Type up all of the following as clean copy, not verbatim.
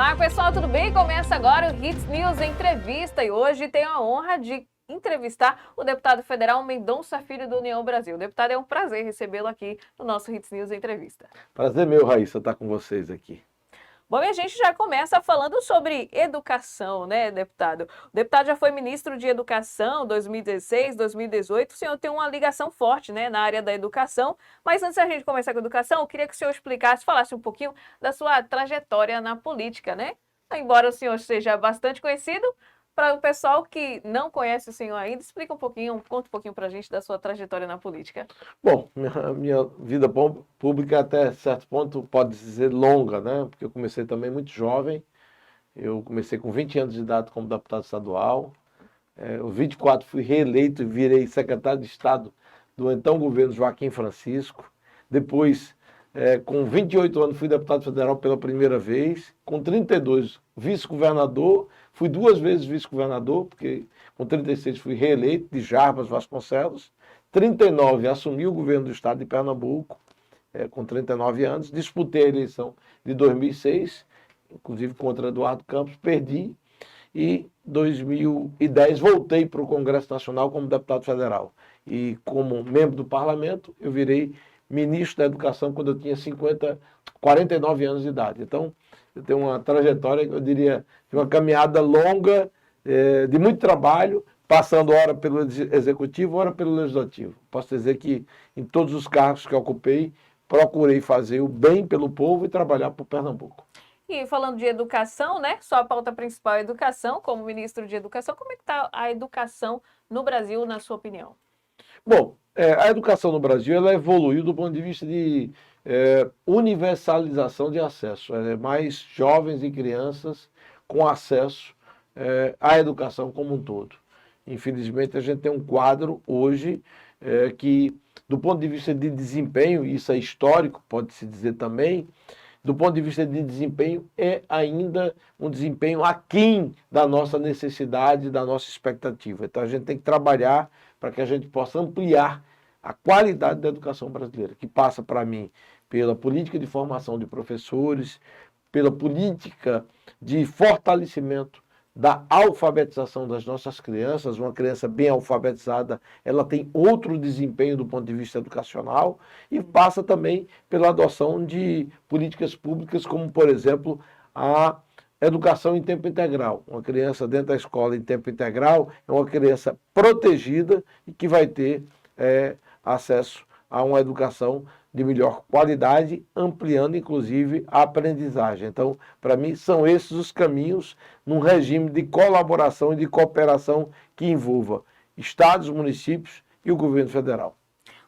Olá pessoal, tudo bem? Começa agora o Hits News Entrevista e hoje tenho a honra de entrevistar o deputado federal Mendonça Filho do União Brasil. Deputado, é um prazer recebê-lo aqui no nosso Hits News Entrevista. Prazer meu, Raíssa, estar com vocês aqui. Bom, e a gente já começa falando sobre educação, né, deputado? O deputado já foi ministro de Educação 2016, 2018. O senhor tem uma ligação forte, né, na área da educação. Mas antes da gente começar com a educação, eu queria que o senhor explicasse, falasse um pouquinho da sua trajetória na política, né? Embora o senhor seja bastante conhecido, para o pessoal que não conhece o senhor ainda, explica um pouquinho, conta um pouquinho para a gente da sua trajetória na política. Bom, minha vida pública até certo ponto pode ser longa, né? Porque eu comecei também muito jovem. Eu comecei com 20 anos de idade como deputado estadual. Aos 24 fui reeleito e virei secretário de Estado do então governo Joaquim Francisco. Depois, com 28 anos, fui deputado federal pela primeira vez. Com 32, vice-governador. Fui 2 vezes vice-governador, porque com 36 fui reeleito, de Jarbas Vasconcelos. 39, assumi o governo do estado de Pernambuco, com 39 anos. Disputei a eleição de 2006, inclusive contra Eduardo Campos, perdi. E 2010 voltei para o Congresso Nacional como deputado federal. E como membro do parlamento, eu virei ministro da Educação quando eu tinha 49 anos de idade. Então, eu tenho uma trajetória, eu diria, de uma caminhada longa, de muito trabalho, passando ora pelo Executivo, ora pelo Legislativo. Posso dizer que em todos os cargos que eu ocupei, procurei fazer o bem pelo povo e trabalhar por Pernambuco. E falando de educação, né? Sua pauta principal é educação, como ministro de Educação. Como é que está a educação no Brasil, na sua opinião? Bom, a educação no Brasil ela evoluiu do ponto de vista de universalização de acesso. Mais jovens e crianças com acesso à educação como um todo. Infelizmente, a gente tem um quadro hoje que, do ponto de vista de desempenho, isso é histórico, pode-se dizer também, do ponto de vista de desempenho, é ainda um desempenho aquém da nossa necessidade, da nossa expectativa. Então, a gente tem que trabalhar para que a gente possa ampliar a qualidade da educação brasileira, que passa, para mim, pela política de formação de professores, pela política de fortalecimento da alfabetização das nossas crianças. Uma criança bem alfabetizada, ela tem outro desempenho do ponto de vista educacional, e passa também pela adoção de políticas públicas, como, por exemplo, a educação em tempo integral. Uma criança dentro da escola em tempo integral é uma criança protegida e que vai ter acesso a uma educação de melhor qualidade, ampliando inclusive a aprendizagem. Então, para mim, são esses os caminhos num regime de colaboração e de cooperação que envolva estados, municípios e o governo federal.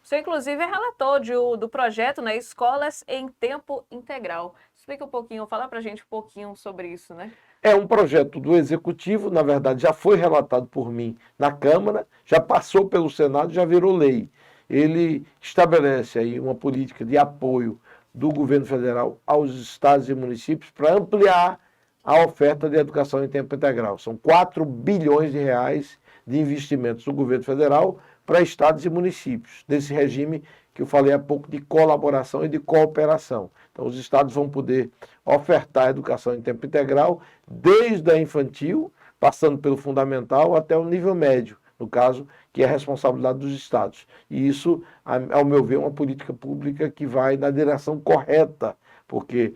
O senhor, inclusive, é relator do projeto, né, Escolas em Tempo Integral. Explica um pouquinho, fala para a gente um pouquinho sobre isso, né? É um projeto do Executivo, na verdade já foi relatado por mim na Câmara, já passou pelo Senado, já virou lei. Ele estabelece aí uma política de apoio do governo federal aos estados e municípios para ampliar a oferta de educação em tempo integral. São 4 bilhões de reais de investimentos do governo federal para estados e municípios, nesse regime que eu falei há pouco de colaboração e de cooperação. Então, os estados vão poder ofertar educação em tempo integral, desde a infantil, passando pelo fundamental, até o nível médio, no caso, que é a responsabilidade dos estados. E isso, ao meu ver, é uma política pública que vai na direção correta, porque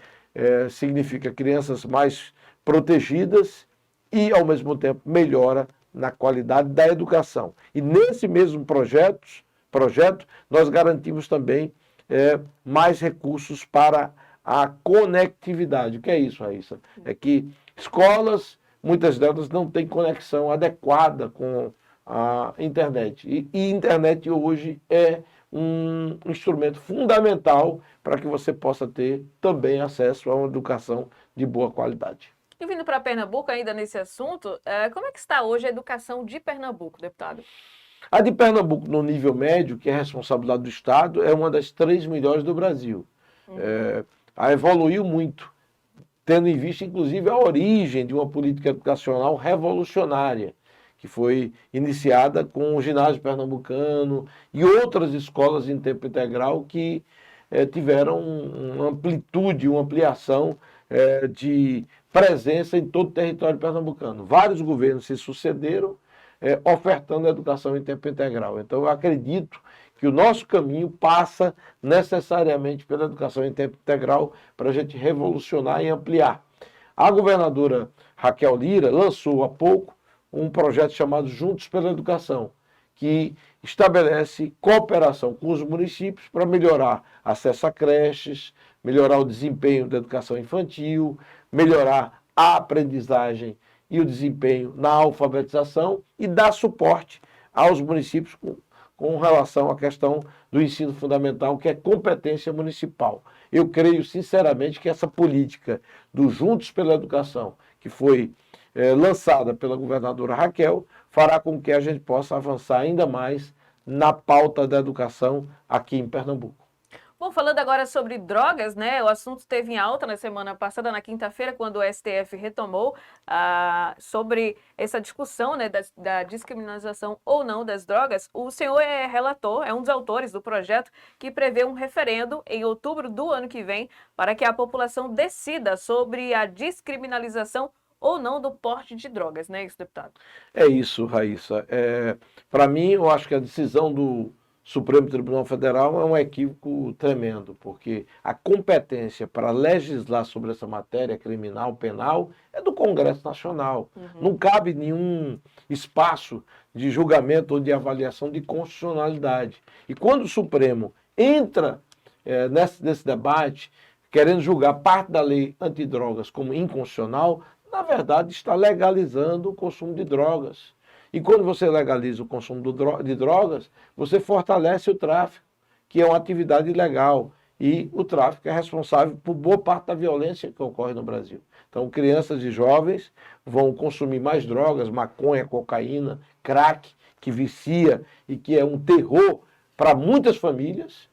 significa crianças mais protegidas e, ao mesmo tempo, melhora na qualidade da educação. E nesse mesmo projeto, nós garantimos também mais recursos para a conectividade. O que é isso, Raíssa? É que escolas, muitas delas não têm conexão adequada com a internet. E internet hoje é um instrumento fundamental para que você possa ter também acesso a uma educação de boa qualidade. E vindo para Pernambuco, ainda nesse assunto, como é que está hoje a educação de Pernambuco, deputado? A de Pernambuco, no nível médio, que é a responsabilidade do Estado, é uma das 3 melhores do Brasil. Evoluiu muito, tendo em vista, inclusive, a origem de uma política educacional revolucionária, que foi iniciada com o ginásio pernambucano e outras escolas em tempo integral que tiveram uma amplitude, uma ampliação de presença em todo o território pernambucano. Vários governos se sucederam ofertando educação em tempo integral. Então, eu acredito que o nosso caminho passa necessariamente pela educação em tempo integral para a gente revolucionar e ampliar. A governadora Raquel Lira lançou há pouco um projeto chamado Juntos pela Educação, que estabelece cooperação com os municípios para melhorar acesso a creches, melhorar o desempenho da educação infantil, melhorar a aprendizagem e o desempenho na alfabetização e dar suporte aos municípios com relação à questão do ensino fundamental, que é competência municipal. Eu creio sinceramente que essa política do Juntos pela Educação, que foi lançada pela governadora Raquel, fará com que a gente possa avançar ainda mais na pauta da educação aqui em Pernambuco. Bom, falando agora sobre drogas, né? O assunto esteve em alta na semana passada, na quinta-feira, quando o STF retomou sobre essa discussão, né, da descriminalização ou não das drogas. O senhor é relator, é um dos autores do projeto que prevê um referendo em outubro do ano que vem para que a população decida sobre a descriminalização ou não do porte de drogas, né, isso, deputado? É isso, Raíssa. Para mim, eu acho que a decisão do Supremo Tribunal Federal é um equívoco tremendo, porque a competência para legislar sobre essa matéria criminal, penal, é do Congresso Nacional. Não cabe nenhum espaço de julgamento ou de avaliação de constitucionalidade. E quando o Supremo entra nesse debate, querendo julgar parte da lei antidrogas como inconstitucional, na verdade está legalizando o consumo de drogas. E quando você legaliza o consumo de drogas, você fortalece o tráfico, que é uma atividade ilegal. E o tráfico é responsável por boa parte da violência que ocorre no Brasil. Então, crianças e jovens vão consumir mais drogas, maconha, cocaína, crack, que vicia e que é um terror para muitas famílias.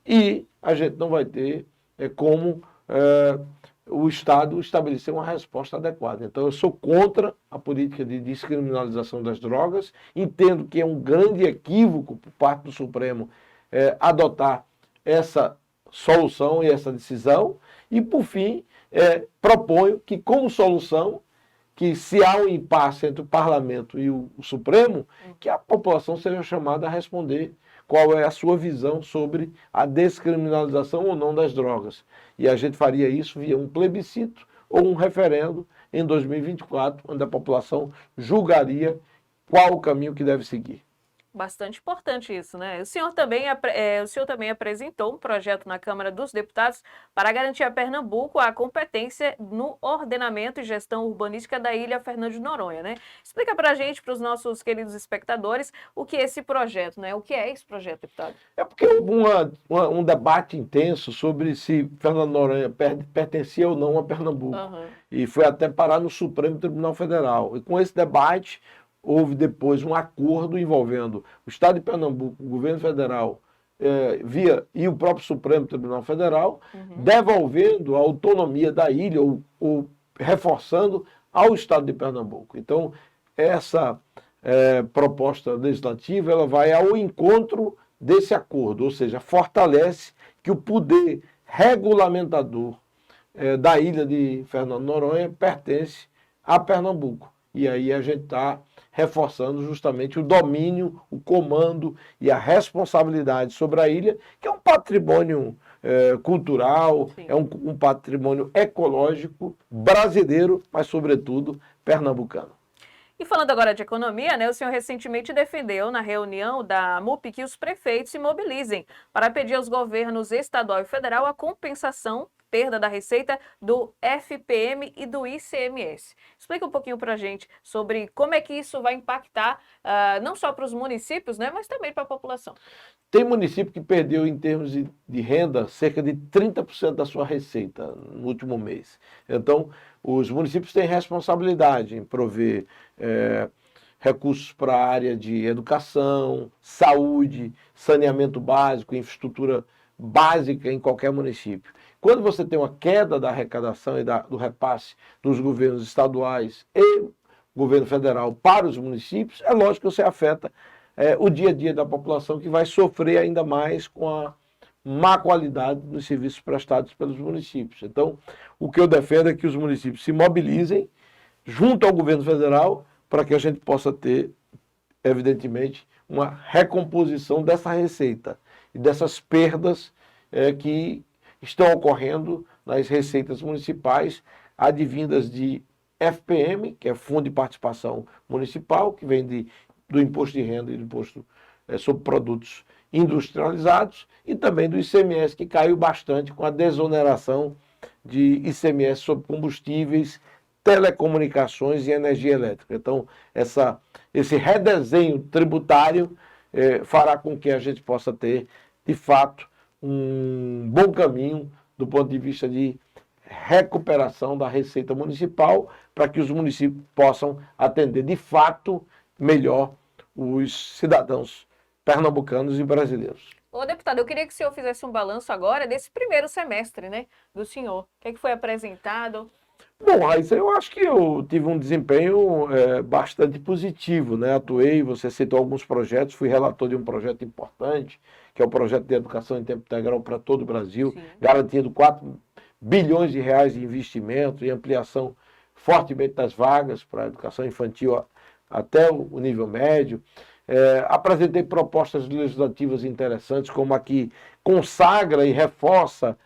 E a gente não vai ter como o Estado estabelecer uma resposta adequada. Então, eu sou contra a política de descriminalização das drogas, entendo que é um grande equívoco por parte do Supremo adotar essa solução e essa decisão, e, por fim, proponho que, como solução, que se há um impasse entre o Parlamento e o Supremo, que a população seja chamada a responder qual é a sua visão sobre a descriminalização ou não das drogas. E a gente faria isso via um plebiscito ou um referendo em 2024, onde a população julgaria qual o caminho que deve seguir. Bastante importante isso, né? O senhor também apresentou um projeto na Câmara dos Deputados para garantir a Pernambuco a competência no ordenamento e gestão urbanística da Ilha Fernando de Noronha, né? Explica para a gente, para os nossos queridos espectadores, o que é esse projeto, né? O que é esse projeto, deputado? É porque houve um debate intenso sobre se Fernando de Noronha pertencia ou não a Pernambuco. E foi até parar no Supremo Tribunal Federal. E com esse debate houve depois um acordo envolvendo o Estado de Pernambuco, o governo federal, e o próprio Supremo Tribunal Federal, devolvendo a autonomia da ilha ou reforçando ao Estado de Pernambuco. Então, essa proposta legislativa ela vai ao encontro desse acordo, ou seja, fortalece que o poder regulamentador da ilha de Fernando de Noronha pertence a Pernambuco. E aí a gente está reforçando justamente o domínio, o comando e a responsabilidade sobre a ilha, que é um patrimônio cultural, é um patrimônio ecológico brasileiro, mas sobretudo pernambucano. E falando agora de economia, né, o senhor recentemente defendeu na reunião da MUP que os prefeitos se mobilizem para pedir aos governos estadual e federal a compensação perda da receita do FPM e do ICMS. Explica um pouquinho para a gente sobre como é que isso vai impactar não só para os municípios, né, mas também para a população. Tem município que perdeu, em termos de renda, cerca de 30% da sua receita no último mês. Então, os municípios têm responsabilidade em prover recursos para a área de educação, saúde, saneamento básico, infraestrutura básica em qualquer município. Quando você tem uma queda da arrecadação e do repasse dos governos estaduais e governo federal para os municípios, é lógico que você afeta o dia a dia da população, que vai sofrer ainda mais com má qualidade nos serviços prestados pelos municípios. Então, o que eu defendo é que os municípios se mobilizem junto ao governo federal para que a gente possa ter, evidentemente, uma recomposição dessa receita e dessas perdas que estão ocorrendo nas receitas municipais, advindas de FPM, que é Fundo de Participação Municipal, que vem do Imposto de Renda e do Imposto sobre Produtos Industrializados, e também do ICMS, que caiu bastante com a desoneração de ICMS sobre combustíveis, telecomunicações e energia elétrica. Então, esse redesenho tributário fará com que a gente possa ter, de fato, um bom caminho do ponto de vista de recuperação da receita municipal, para que os municípios possam atender, de fato, melhor os cidadãos pernambucanos e brasileiros. Ô, deputado, eu queria que o senhor fizesse um balanço agora desse primeiro semestre, né, do senhor. O que é que foi apresentado? Bom, Raíssa, eu acho que eu tive um desempenho bastante positivo, né? Atuei, você citou alguns projetos, fui relator de um projeto importante, que é o projeto de educação em tempo integral para todo o Brasil, Sim. garantindo 4 bilhões de reais de investimento e ampliação fortemente das vagas para a educação infantil até o nível médio. Apresentei propostas legislativas interessantes, como a que consagra e reforça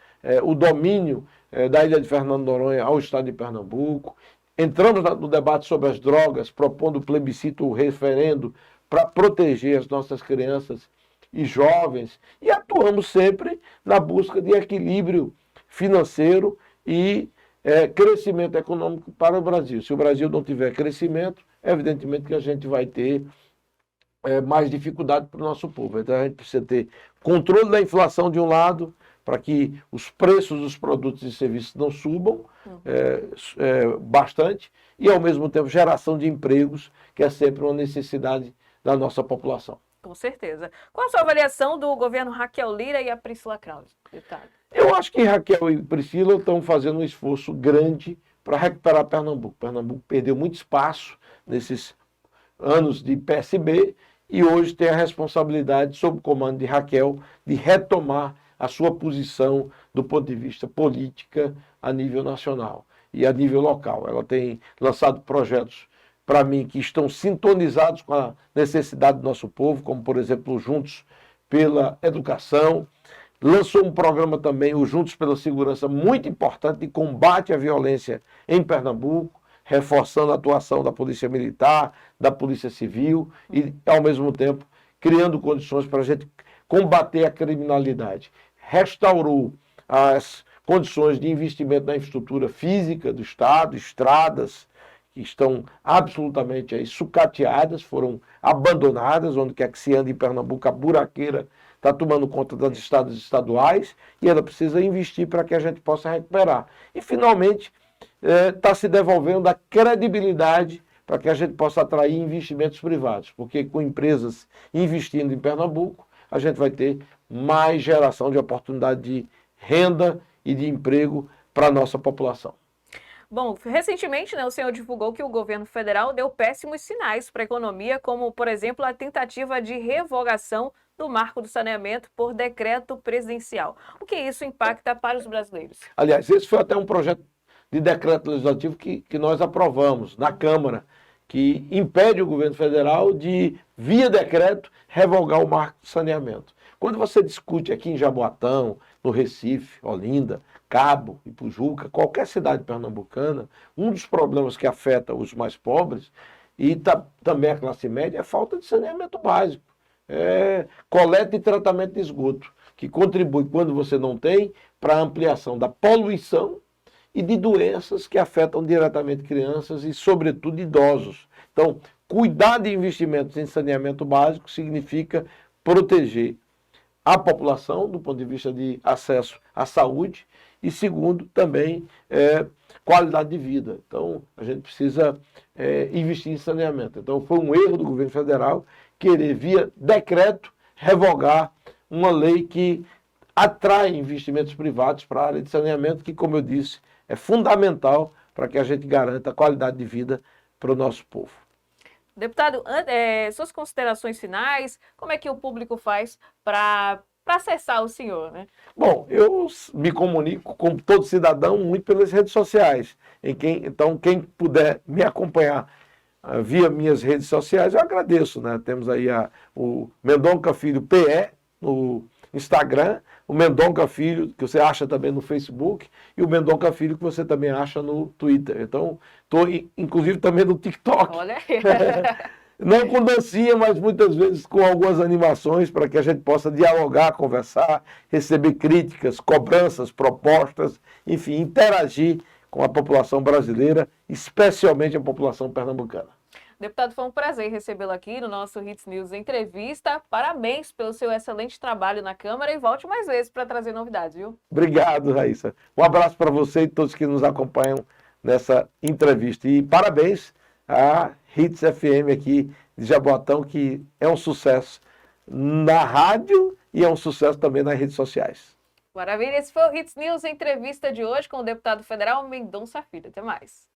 o domínio da ilha de Fernando de Noronha ao estado de Pernambuco. Entramos no debate sobre as drogas, propondo o plebiscito, o referendo, para proteger as nossas crianças e jovens, e atuamos sempre na busca de equilíbrio financeiro e crescimento econômico para o Brasil. Se o Brasil não tiver crescimento, evidentemente que a gente vai ter mais dificuldade para o nosso povo. Então a gente precisa ter controle da inflação de um lado, para que os preços dos produtos e serviços não subam bastante, e ao mesmo tempo geração de empregos, que é sempre uma necessidade da nossa população. Com certeza. Qual a sua avaliação do governo Raquel Lira e a Priscila Krause, deputado? Eu acho que Raquel e Priscila estão fazendo um esforço grande para recuperar Pernambuco. Pernambuco perdeu muito espaço nesses anos de PSB e hoje tem a responsabilidade, sob o comando de Raquel, de retomar a sua posição do ponto de vista política a nível nacional e a nível local. Ela tem lançado projetos, para mim, que estão sintonizados com a necessidade do nosso povo, como, por exemplo, Juntos pela Educação. Lançou um programa também, o Juntos pela Segurança, muito importante, de combate à violência em Pernambuco, reforçando a atuação da Polícia Militar, da Polícia Civil e, ao mesmo tempo, criando condições para a gente combater a criminalidade. Restaurou as condições de investimento na infraestrutura física do Estado, estradas que estão absolutamente aí sucateadas, foram abandonadas, onde quer que se ande em Pernambuco, a buraqueira está tomando conta das estradas estaduais e ela precisa investir para que a gente possa recuperar. E, finalmente, está se devolvendo a credibilidade para que a gente possa atrair investimentos privados, porque com empresas investindo em Pernambuco, a gente vai ter mais geração de oportunidade de renda e de emprego para a nossa população. Bom, recentemente, o senhor divulgou que o governo federal deu péssimos sinais para a economia, como, por exemplo, a tentativa de revogação do marco do saneamento por decreto presidencial. O que isso impacta para os brasileiros? Aliás, esse foi até um projeto de decreto legislativo que nós aprovamos na Câmara, que impede o governo federal de, via decreto, revogar o marco do saneamento. Quando você discute aqui em Jaboatão, no Recife, Olinda, Cabo, Ipujuca, qualquer cidade pernambucana, um dos problemas que afeta os mais pobres e também a classe média é a falta de saneamento básico. Coleta e tratamento de esgoto, que contribui, quando você não tem, para a ampliação da poluição e de doenças que afetam diretamente crianças e, sobretudo, idosos. Então, cuidar de investimentos em saneamento básico significa proteger a população do ponto de vista de acesso à saúde e, segundo, também qualidade de vida. Então, a gente precisa investir em saneamento. Então, foi um erro do governo federal querer, via decreto, revogar uma lei que atrai investimentos privados para a área de saneamento, que, como eu disse, é fundamental para que a gente garanta a qualidade de vida para o nosso povo. Deputado, suas considerações finais, como é que o público faz para para acessar o senhor, né? Bom, eu me comunico com todo cidadão muito pelas redes sociais. Então, quem puder me acompanhar via minhas redes sociais, eu agradeço, né? Temos aí o Mendonca Filho PE no Instagram, o Mendonca Filho, que você acha também no Facebook, e o Mendonca Filho, que você também acha no Twitter. Então, estou, inclusive, também no TikTok. Olha aí. Não com dancinha, mas muitas vezes com algumas animações para que a gente possa dialogar, conversar, receber críticas, cobranças, propostas, enfim, interagir com a população brasileira, especialmente a população pernambucana. Deputado, foi um prazer recebê-lo aqui no nosso Hits News Entrevista. Parabéns pelo seu excelente trabalho na Câmara e volte mais vezes para trazer novidades, viu? Obrigado, Raíssa. Um abraço para você e todos que nos acompanham nessa entrevista. E parabéns à Hits FM aqui de Jaboatão, que é um sucesso na rádio e é um sucesso também nas redes sociais. Maravilha, esse foi o Hits News Entrevista de hoje com o deputado federal Mendonça Filho. Até mais.